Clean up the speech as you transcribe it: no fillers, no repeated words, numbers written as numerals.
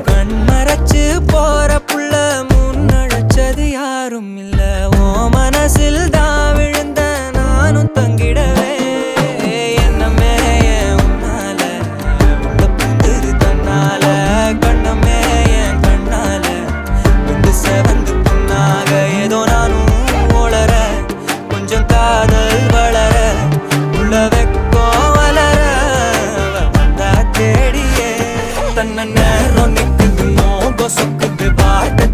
கண்மறைச்சு போற புள்ள முன்னழைச்சது யாரும் இல்ல. ஓ மனசில் தான் விழுந்த நானும் தங்கிடவே என்னமே உன்னால உள்ள புந்துரு தன்னால கண்ணமே என் கண்ணால வந்து செவந்து புண்ணாக ஏதோ நானும் ஓளற கொஞ்சம் காதல் வளர உள்ள வெக்கோ வளர வந்தா தேடியே தன்ன நேரம் நிக்குது மோகம் சொக்குது பாட்டு